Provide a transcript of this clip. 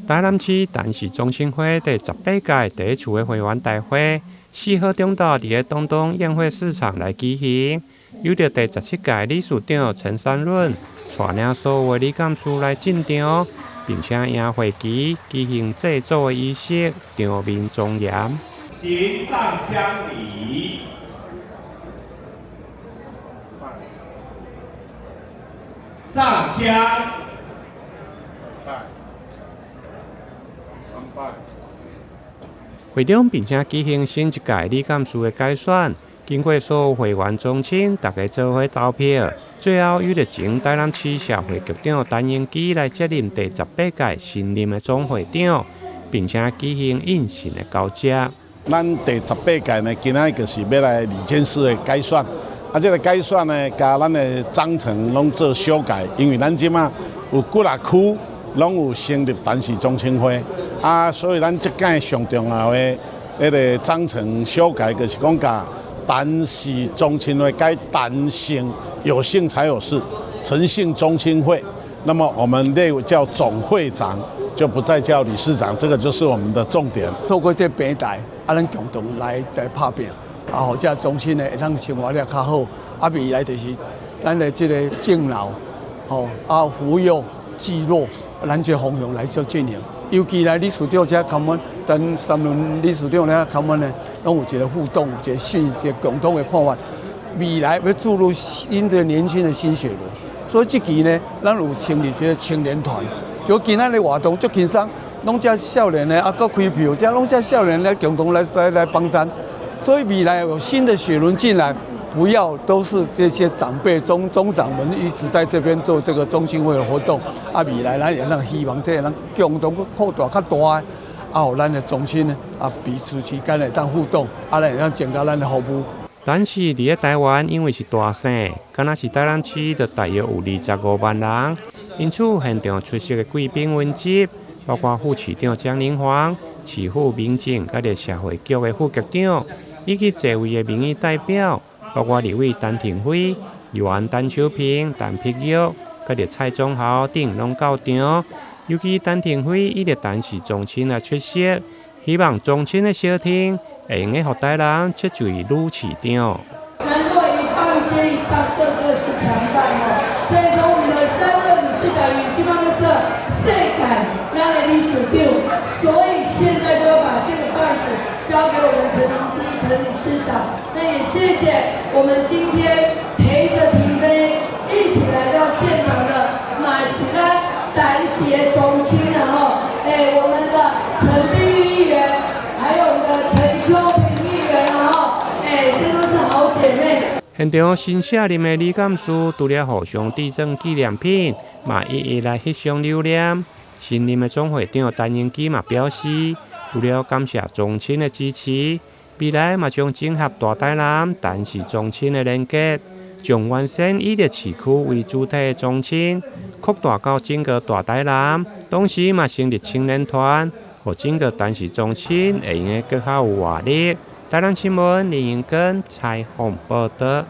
台南市陳氏中心會第18屆第一次的會員大會4號中晝佇個東東宴會市場來舉行，由着第17屆理事長陳三潤帶領所有的理監事來進場，並且迎會旗舉行祭祖的儀式，場面莊嚴。行上香禮，上香。會中並且舉行新一屆理監事的改選，經過所有會員宗親大家做伙投票，最後由着前台南市社會局長陳英基來接任第18屆新任的總會長，並且舉行印信的交接。咱第18屆呢，今仔就是要來理監事的改選，這個改選呢，甲咱的章程攏做修改，因為咱即馬有幾啊區攏有成立陳氏中心會。所以咱這屆上重要的那個章程修改，就是講把陳氏中心會改陳姓，有姓才有事，陳姓中心會。那麼我們列為叫總會長，就不再叫理事長，這個就是我們的重點。透過這平台，咱共同來拍拼，或者中心呢，會當生活了較好。未來就是咱的這個敬老，扶幼濟弱，咱這方向來做進行。尤其來理事長這看門，跟三輪理事長咧看門呢，攏有一個互動，一個共同的看法。未來要注入新的年輕的新血輪，所以這期呢，咱有成立一個青年團，就今仔的活動足輕鬆，攏這少年呢，擱開票，這攏這少年呢共同來幫襯，所以未來有新的血輪進來。不要都是這些長輩中長們一直在這邊做這個中心會的活動，未來咱也讓希望這樣共同擴大較大，讓咱的中心呢彼此之間會當互動，咱會當增加咱的服務。陳氏佇咧台灣因為是大省，敢若是台南市就大約有25萬人，因此現場出席的貴賓雲集，包括副市長江寧煌、市府民政甲個社會局的副局長，以及多位的民意代表。包括立委陳廷輝、議員陳秀平、陳碧玉，佮個蔡宗豪等攏到場。尤其陳廷輝以個陳氏宗親來出席，希望宗親的小廳會用個予台人切嘴如市長。難過一棒接一棒，個個是強棒哦。所以從我們的3位理事長與這方面這誰敢拉來理事長，所以現在都要把這個棒子交給我們陳明基陳理事長。那也謝謝我們今天陪着廷妃一起來到現場的馬喜安陳氏的宗親我們的陳碧玉議員，還有我們的陳秋平議員這都是好姐妹。現場新卸任的理監事除了互相遞贈紀念品，嘛一一來翕相留念。新任的總會長陳英基嘛表示，除了感謝宗親的支持。未來嘛將整合大台南陳氏宗親的連結，將原先以個市區為主體的宗親擴大到整個大台南，同時嘛成立青年團，讓整個陳氏宗親會用個更較有活力。台南新聞林英根採訪報道。